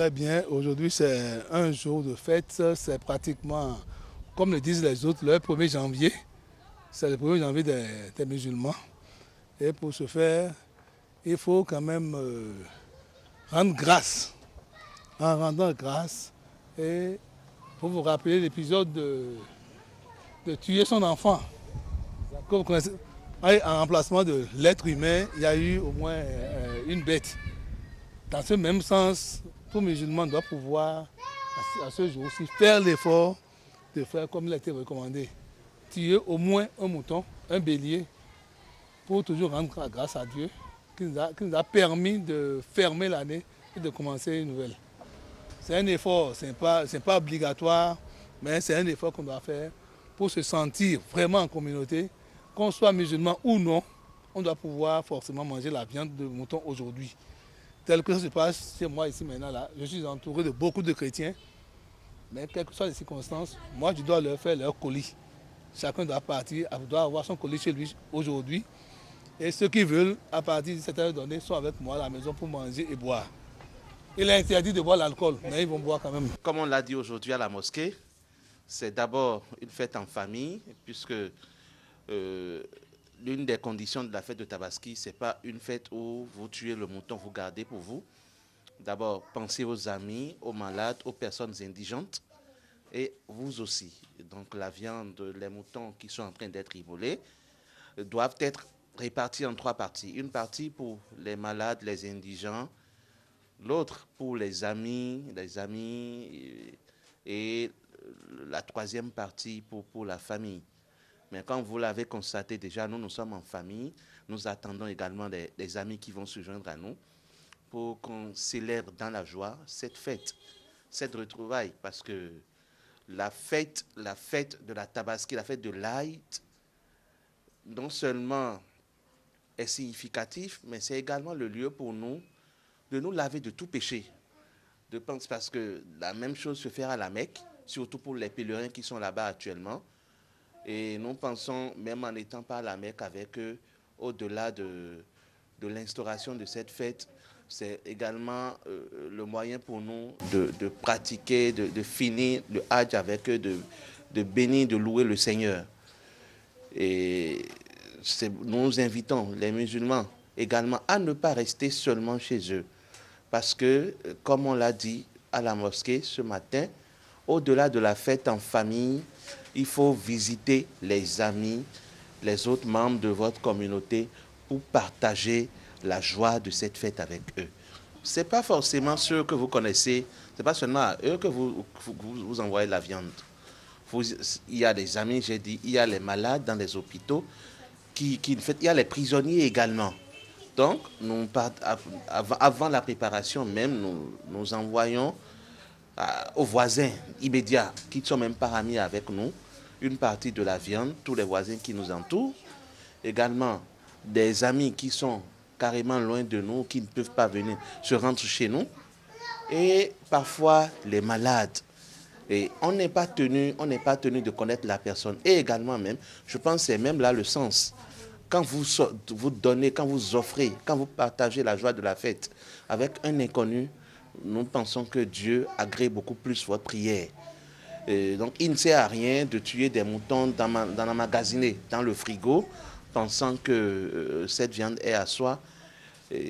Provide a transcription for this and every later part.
très bien. Aujourd'hui, c'est un jour de fête. C'est pratiquement, comme le disent les autres, le 1er janvier. C'est le 1er janvier des musulmans. Et pour ce faire, il faut quand même rendre grâce. En rendant grâce, et pour vous rappeler l'épisode de tuer son enfant. Comme vous connaissez, en remplacement de l'être humain, il y a eu au moins une bête. Dans ce même sens, tout musulman doit pouvoir, à ce jour-ci, faire l'effort de faire comme il a été recommandé. Tuer au moins un mouton, un bélier, pour toujours rendre grâce à Dieu, qui nous a permis de fermer l'année et de commencer une nouvelle. C'est un effort, ce n'est pas obligatoire, mais c'est un effort qu'on doit faire pour se sentir vraiment en communauté. Qu'on soit musulman ou non, on doit pouvoir forcément manger la viande de mouton aujourd'hui. Tel que ça se passe chez moi ici maintenant, là, je suis entouré de beaucoup de chrétiens, mais quelles que soient les circonstances, moi je dois leur faire leur colis. Chacun doit partir, doit avoir son colis chez lui aujourd'hui. Et ceux qui veulent, à partir de cette heure donnée, sont avec moi à la maison pour manger et boire. Il est interdit de boire l'alcool, mais ils vont boire quand même. Comme on l'a dit aujourd'hui à la mosquée, c'est d'abord une fête en famille, puisque l'une des conditions de la fête de Tabaski, ce n'est pas une fête où vous tuez le mouton, vous gardez pour vous. D'abord, pensez aux amis, aux malades, aux personnes indigentes, et vous aussi. Donc la viande, les moutons qui sont en train d'être immolés doivent être répartis en 3 parties. Une partie pour les malades, les indigents, l'autre pour les amis et la 3e partie pour la famille. Mais comme vous l'avez constaté déjà, nous sommes en famille. Nous attendons également des amis qui vont se joindre à nous pour qu'on célèbre dans la joie cette fête, cette retrouvaille. Parce que la fête de la Tabaski, la fête de l'Aïd, non seulement est significatif, mais c'est également le lieu pour nous de nous laver de tout péché. Parce que la même chose se fait à la Mecque, surtout pour les pèlerins qui sont là-bas actuellement. Et nous pensons, même en n'étant pas à la Mecque avec eux, au-delà de l'instauration de cette fête, c'est également le moyen pour nous de pratiquer, de finir le Hajj avec eux, de bénir, de louer le Seigneur. Et nous invitons les musulmans également à ne pas rester seulement chez eux. Parce que, comme on l'a dit à la mosquée ce matin, au-delà de la fête en famille, il faut visiter les amis, les autres membres de votre communauté pour partager la joie de cette fête avec eux. Ce n'est pas forcément ceux que vous connaissez, ce n'est pas seulement à eux que vous envoyez la viande. Il y a des amis, j'ai dit, il y a les malades dans les hôpitaux, il y a les prisonniers également. Donc, avant la préparation même, nous envoyons aux voisins immédiats, qui ne sont même pas amis avec nous, une partie de la viande, tous les voisins qui nous entourent. Également, des amis qui sont carrément loin de nous, qui ne peuvent pas venir se rendre chez nous. Et parfois, les malades. Et on n'est pas tenu de connaître la personne. Et également même, je pense que c'est même là le sens. Quand vous donnez, quand vous offrez, quand vous partagez la joie de la fête avec un inconnu, nous pensons que Dieu agrée beaucoup plus votre prière. Donc il ne sert à rien de tuer des moutons dans la magasinée, dans le frigo, pensant que cette viande est à soi.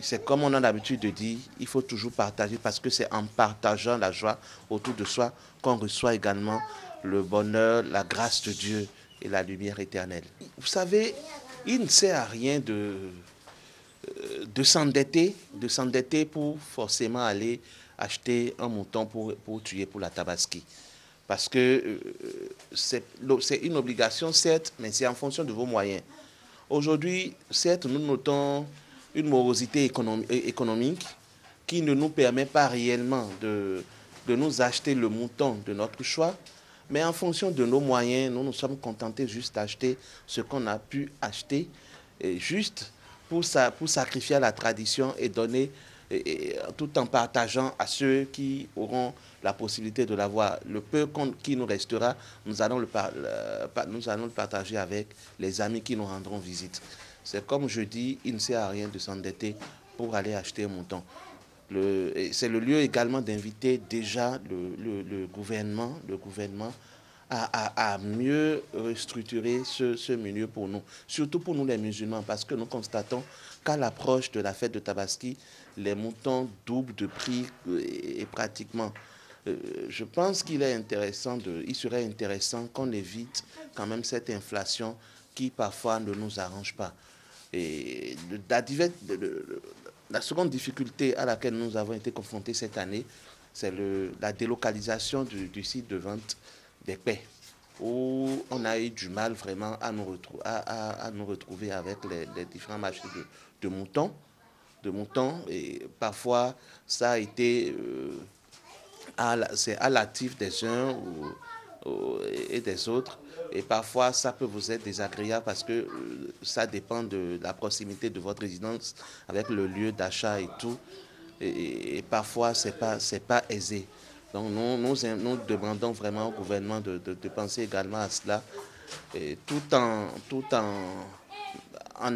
C'est comme on a l'habitude de dire, il faut toujours partager, parce que c'est en partageant la joie autour de soi qu'on reçoit également le bonheur, la grâce de Dieu et la lumière éternelle. Vous savez, il ne sert à rien de s'endetter pour forcément aller acheter un mouton pour tuer pour la Tabaski. Parce que c'est une obligation, certes, mais c'est en fonction de vos moyens. Aujourd'hui, certes, nous notons une morosité économique qui ne nous permet pas réellement de nous acheter le mouton de notre choix, mais en fonction de nos moyens, nous nous sommes contentés juste d'acheter ce qu'on a pu acheter, juste pour sacrifier à la tradition et donner, tout en partageant à ceux qui auront la possibilité de l'avoir. Le peu qui nous restera, nous allons le partager avec les amis qui nous rendront visite. C'est comme je dis, il ne sert à rien de s'endetter pour aller acheter un mouton. c'est le lieu également d'inviter déjà le gouvernement à mieux restructurer ce milieu pour nous, surtout pour nous les musulmans, parce que nous constatons qu'à l'approche de la fête de Tabaski, les moutons doublent de prix et pratiquement. Je pense qu'il serait intéressant qu'on évite quand même cette inflation qui parfois ne nous arrange pas. Et la seconde difficulté à laquelle nous avons été confrontés cette année, c'est la délocalisation du site de vente des paix, où on a eu du mal vraiment à nous retrouver avec les différents marchés de moutons. Et parfois, ça a été c'est à l'actif des uns et des autres. Et parfois, ça peut vous être désagréable parce que ça dépend de la proximité de votre résidence avec le lieu d'achat et tout. Et parfois, c'est pas aisé. Donc, nous demandons vraiment au gouvernement de penser également à cela, et tout en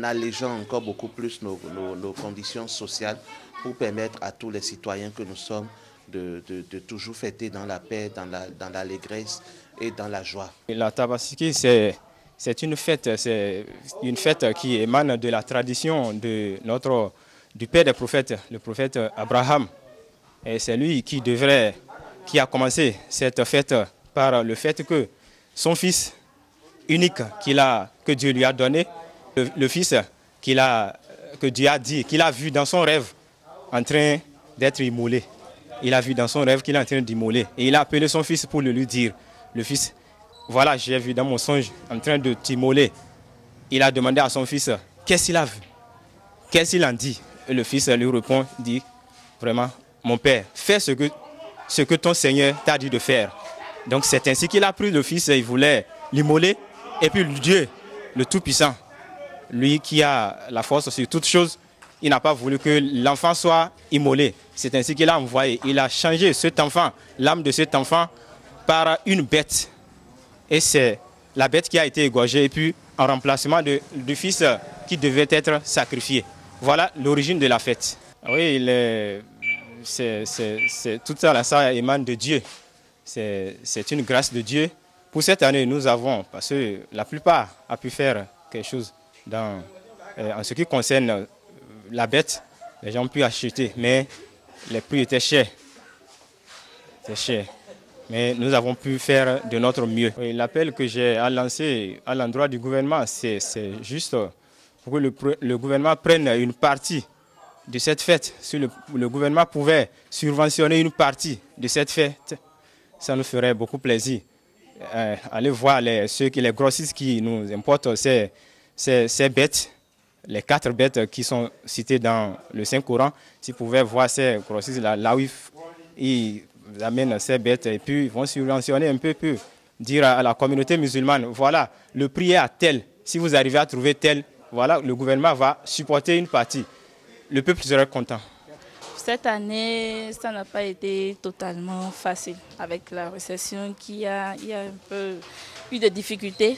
allégeant encore beaucoup plus nos conditions sociales pour permettre à tous les citoyens que nous sommes de toujours fêter dans la paix, dans l'allégresse et dans la joie. La Tabaski, c'est une fête qui émane de la tradition du père des prophètes, le prophète Abraham. Et c'est lui qui a commencé cette fête par le fait que son fils unique que Dieu lui a donné, le fils que Dieu a dit, qu'il a vu dans son rêve en train d'être immolé. Il a vu dans son rêve qu'il est en train d'immoler. Et il a appelé son fils pour le lui dire. Le fils, voilà, j'ai vu dans mon songe en train de t'immoler. Il a demandé à son fils, qu'est-ce qu'il a vu? Qu'est-ce qu'il en dit? Et le fils lui répond, dit, vraiment, mon père, fais ce que ton Seigneur t'a dit de faire. Donc c'est ainsi qu'il a pris le fils, il voulait l'immoler. Et puis Dieu, le Tout-Puissant, lui qui a la force sur toutes choses, il n'a pas voulu que l'enfant soit immolé. C'est ainsi qu'il a envoyé. Il a changé cet enfant, l'âme de cet enfant, par une bête. Et c'est la bête qui a été égorgée et puis en remplacement du fils qui devait être sacrifié. Voilà l'origine de la fête. Oui, tout ça émane de Dieu. C'est une grâce de Dieu. Pour cette année, nous avons, parce que la plupart a pu faire quelque chose en ce qui concerne la bête, les gens ont pu acheter, mais les prix étaient chers. Mais nous avons pu faire de notre mieux. L'appel que j'ai à lancer à l'endroit du gouvernement, c'est juste pour que le gouvernement prenne une partie de cette fête. Si le gouvernement pouvait subventionner une partie de cette fête, ça nous ferait beaucoup plaisir. Allez voir les grossistes qui nous importent ces bêtes, les 4 bêtes qui sont citées dans le Saint-Coran. S'ils pouvaient voir ces grossistes là où ils amènent ces bêtes et puis ils vont subventionner un peu, puis dire à la communauté musulmane, voilà, le prix est à tel. Si vous arrivez à trouver tel, voilà, le gouvernement va supporter une partie. Le peuple sera content. Cette année, ça n'a pas été totalement facile. Avec la récession, il y a un peu eu de difficultés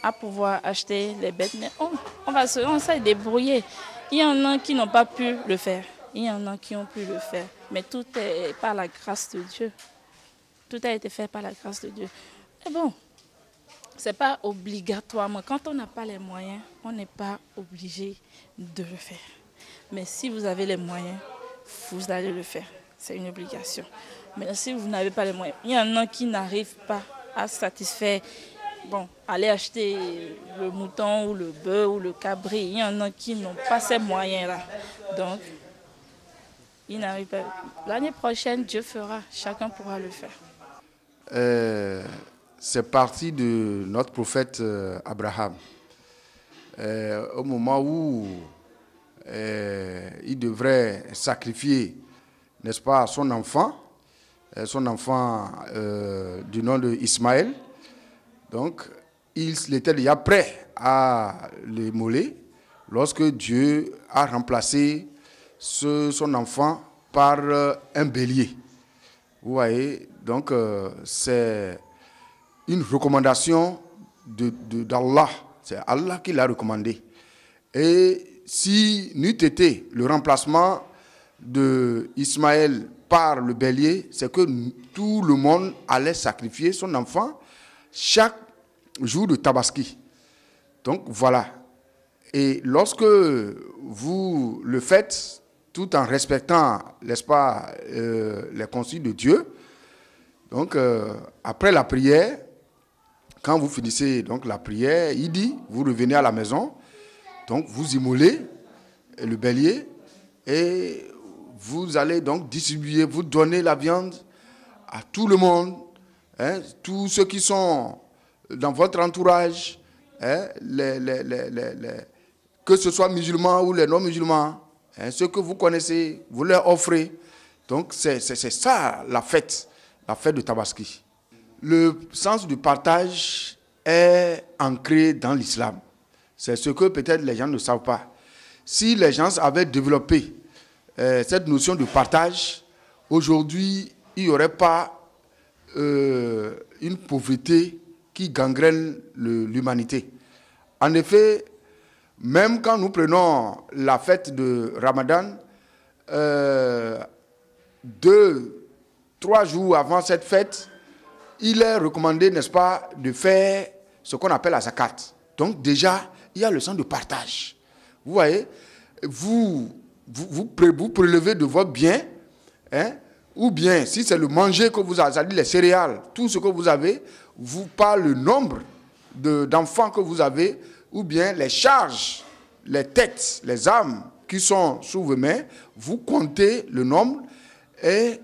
à pouvoir acheter les bêtes. Mais on s'est débrouillé. Il y en a qui n'ont pas pu le faire. Il y en a qui ont pu le faire. Mais tout est par la grâce de Dieu. Tout a été fait par la grâce de Dieu. Et bon, ce n'est pas obligatoirement. Quand on n'a pas les moyens, on n'est pas obligé de le faire. Mais si vous avez les moyens, vous allez le faire. C'est une obligation. Mais si vous n'avez pas les moyens, il y en a qui n'arrivent pas à satisfaire. Bon, aller acheter le mouton ou le bœuf ou le cabri, il y en a qui n'ont pas ces moyens-là. Donc, ils n'arrivent pas. L'année prochaine, Dieu fera. Chacun pourra le faire. C'est parti de notre prophète Abraham. Au moment où il devrait sacrifier, n'est-ce pas, son enfant du nom de Ismaël. Donc, il était déjà prêt à l'immoler lorsque Dieu a remplacé son enfant par un bélier. Vous voyez, donc c'est une recommandation d'Allah. C'est Allah qui l'a recommandé. Et si n'eût été le remplacement d'Ismaël par le bélier, c'est que tout le monde allait sacrifier son enfant chaque jour de Tabaski. Donc voilà. Et lorsque vous le faites, tout en respectant, n'est-ce pas, les consignes de Dieu, donc après la prière, quand vous finissez donc la prière, il dit, vous revenez à la maison, donc vous immolez le bélier et vous allez donc distribuer, vous donnez la viande à tout le monde, hein, tous ceux qui sont dans votre entourage, hein, que ce soit musulmans ou les non-musulmans, hein, ceux que vous connaissez, vous leur offrez. Donc c'est ça la fête de Tabaski. Le sens du partage est ancré dans l'islam. C'est ce que peut-être les gens ne savent pas. Si les gens avaient développé cette notion de partage, aujourd'hui, il n'y aurait pas une pauvreté qui gangrène l'humanité. En effet, même quand nous prenons la fête de Ramadan, 2-3 jours avant cette fête, il est recommandé, n'est-ce pas, de faire ce qu'on appelle la zakat. Donc déjà, il y a le sens de partage. Vous voyez, vous prélevez de votre bien, hein, ou bien, si c'est le manger que vous avez, c'est-à-dire les céréales, tout ce que vous avez, vous par le nombre d'enfants que vous avez, ou bien les charges, les têtes, les âmes qui sont sous vos mains, vous comptez le nombre et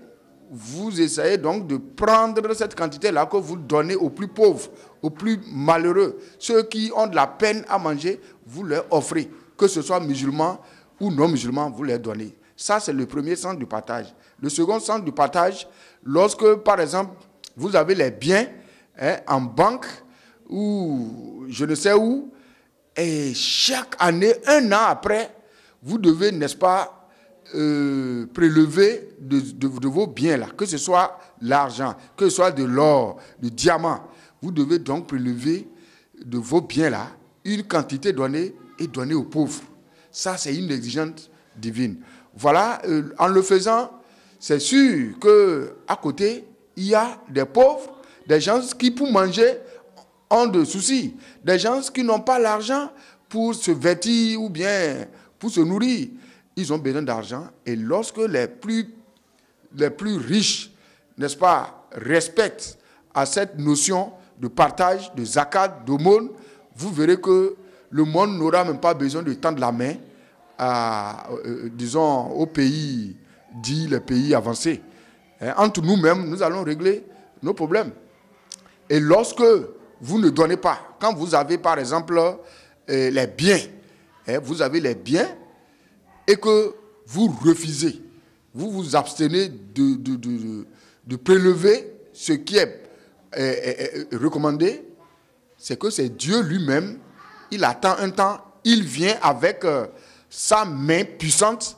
vous essayez donc de prendre cette quantité-là que vous donnez aux plus pauvres, aux plus malheureux. Ceux qui ont de la peine à manger, vous leur offrez. Que ce soit musulmans ou non musulmans, vous leur donnez. Ça, c'est le premier sens du partage. Le second sens du partage, lorsque, par exemple, vous avez les biens, hein, en banque ou je ne sais où, et chaque année, 1 an après, vous devez, n'est-ce pas, prélever de vos biens là, que ce soit l'argent, que ce soit de l'or, du diamant. Vous devez donc prélever de vos biens là une quantité donnée et donner aux pauvres. Ça, c'est une exigence divine. Voilà, en le faisant, c'est sûr qu'à côté, il y a des pauvres, des gens qui pour manger ont de soucis, des gens qui n'ont pas l'argent pour se vêtir ou bien pour se nourrir. Ils ont besoin d'argent et lorsque les plus riches, n'est-ce pas, respectent à cette notion de partage, de zakat, d'aumône, vous verrez que le monde n'aura même pas besoin de tendre la main disons, aux pays dits les pays avancés. Entre nous-mêmes, nous allons régler nos problèmes. Et lorsque vous ne donnez pas, quand vous avez par exemple les biens, vous avez les biens, et que vous refusez, vous vous abstenez de prélever ce qui est recommandé, c'est que c'est Dieu lui-même, il attend un temps, il vient avec sa main puissante,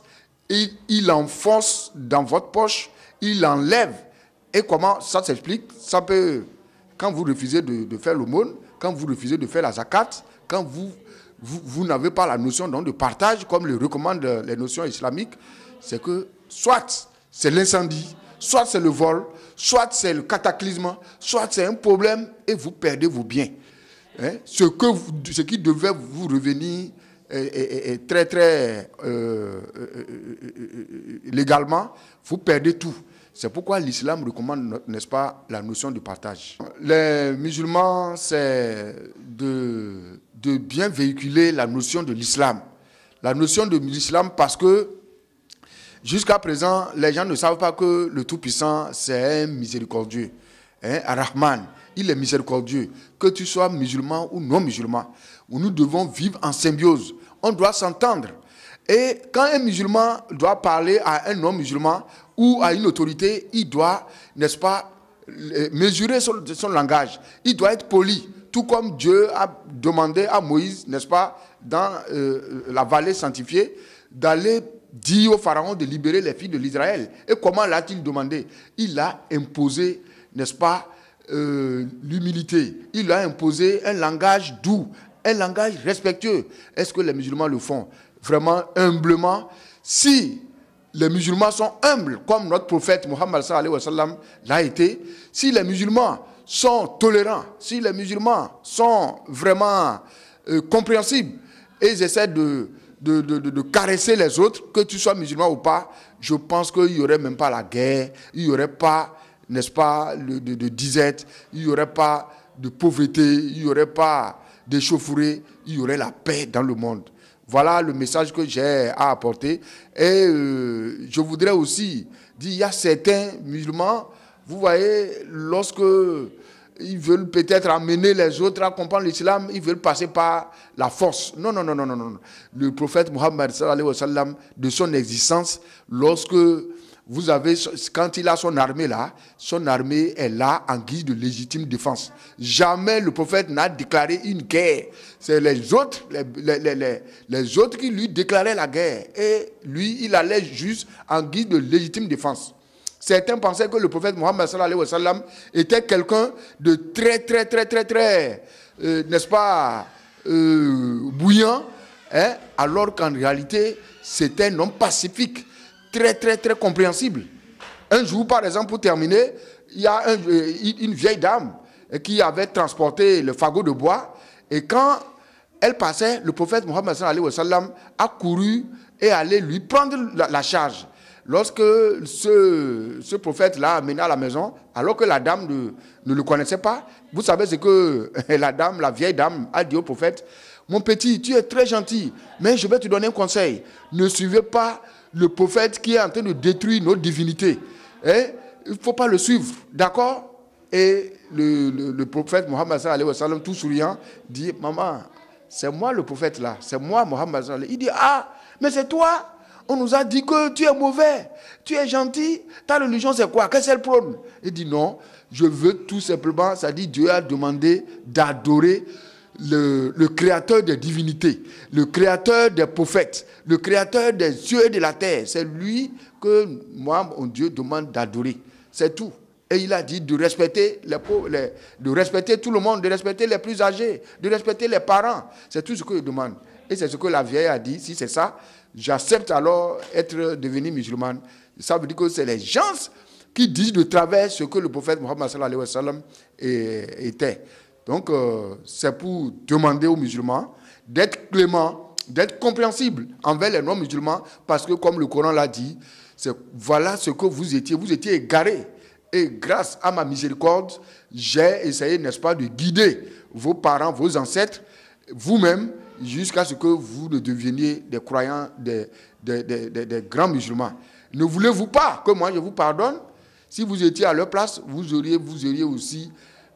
et il enfonce dans votre poche, il enlève. Et comment ça s'explique? Ça peut, quand vous refusez de faire l'aumône, quand vous refusez de faire la zakat, quand vous n'avez pas la notion donc de partage, comme le recommandent les notions islamiques, c'est que soit c'est l'incendie, soit c'est le vol, soit c'est le cataclysme, soit c'est un problème et vous perdez vos biens. Ce qui devait vous revenir très, très légalement, vous perdez tout. C'est pourquoi l'islam recommande, n'est-ce pas, la notion de partage. Les musulmans, c'est de bien véhiculer la notion de l'islam. La notion de l'islam parce que jusqu'à présent, les gens ne savent pas que le Tout-Puissant, c'est un miséricordieux. Ar-Rahman, il est miséricordieux. Que tu sois musulman ou non musulman, nous devons vivre en symbiose. On doit s'entendre. Et quand un musulman doit parler à un non-musulman ou à une autorité, il doit, n'est-ce pas, mesurer son langage. Il doit être poli. Tout comme Dieu a demandé à Moïse, n'est-ce pas, dans la vallée sanctifiée, d'aller dire au Pharaon de libérer les filles de l'Israël. Et comment l'a-t-il demandé? Il a imposé, n'est-ce pas, l'humilité. Il a imposé un langage doux, un langage respectueux. Est-ce que les musulmans le font? Vraiment, humblement. Si les musulmans sont humbles, comme notre prophète Mohammed sallallahu alayhi wa sallam l'a été, si les musulmans sont tolérants, si les musulmans sont vraiment compréhensibles, et ils essaient de caresser les autres, que tu sois musulman ou pas, je pense qu'il n'y aurait même pas la guerre, il n'y aurait pas, n'est-ce pas, de disette, il n'y aurait pas de pauvreté, il n'y aurait pas d'échauffourée, il y aurait la paix dans le monde. Voilà le message que j'ai à apporter. Et je voudrais aussi dire, il y a certains musulmans, vous voyez, lorsque ils veulent peut-être amener les autres à comprendre l'islam, ils veulent passer par la force. Non, non, non, non, non, non. Le prophète Mohammed sallallahu alayhi wa sallam, de son existence, lorsque vous avez, quand il a son armée là, son armée est là en guise de légitime défense. Jamais le prophète n'a déclaré une guerre. C'est les autres qui lui déclaraient la guerre. Et lui, il allait juste en guise de légitime défense. Certains pensaient que le prophète Mohammed sallallahu alayhi wa sallam était quelqu'un de très, n'est-ce pas, bouillant, hein, alors qu'en réalité, c'était un homme pacifique, très compréhensible. Un jour, par exemple, pour terminer, il y a une vieille dame qui avait transporté le fagot de bois, et quand elle passait, le prophète Mohammed sallallahu alayhi wa sallam a couru et allait lui prendre la charge. Lorsque ce prophète l'a amené à la maison, alors que la dame ne le connaissait pas, vous savez ce que la vieille dame a dit au prophète: mon petit, tu es très gentil, mais je vais te donner un conseil. Ne suivez pas le prophète qui est en train de détruire nos divinités. Hein? Il ne faut pas le suivre, d'accord? Et le prophète Mohammed sallallahu alayhi wa sallam, tout souriant, dit: maman, c'est moi le prophète là, c'est moi Mohammed sallallahu alayhi wa sallam. Il dit: ah, mais c'est toi? On nous a dit que tu es mauvais, tu es gentil, ta religion c'est quoi? Qu'est-ce qu'elle prône? Il dit: non, je veux tout simplement, ça dit Dieu a demandé d'adorer le créateur des divinités, le créateur des prophètes, le créateur des cieux et de la terre. C'est lui que moi, mon Dieu, demande d'adorer. C'est tout. Et il a dit de respecter de respecter tout le monde, de respecter les plus âgés, de respecter les parents. C'est tout ce qu'il demande. Et c'est ce que la vieille a dit. Si c'est ça, j'accepte alors être devenu musulman. Ça veut dire que c'est les gens qui disent de travers ce que le prophète Mohammed sallallahu alayhi wa sallam était. Donc, c'est pour demander aux musulmans d'être cléments, d'être compréhensibles envers les non-musulmans, parce que comme le Coran l'a dit, voilà ce que vous étiez égarés. Et grâce à ma miséricorde, j'ai essayé, n'est-ce pas, de guider vos parents, vos ancêtres, vous-même, jusqu'à ce que vous ne deveniez des croyants, des grands musulmans. Ne voulez-vous pas que moi je vous pardonne? Si vous étiez à leur place, vous auriez aussi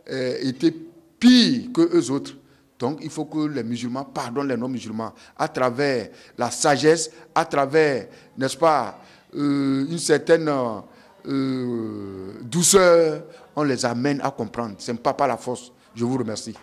été pire que eux autres. Donc il faut que les musulmans pardonnent les non-musulmans à travers la sagesse, à travers, n'est-ce pas, une certaine douceur. On les amène à comprendre. Ce n'est pas par la force. Je vous remercie.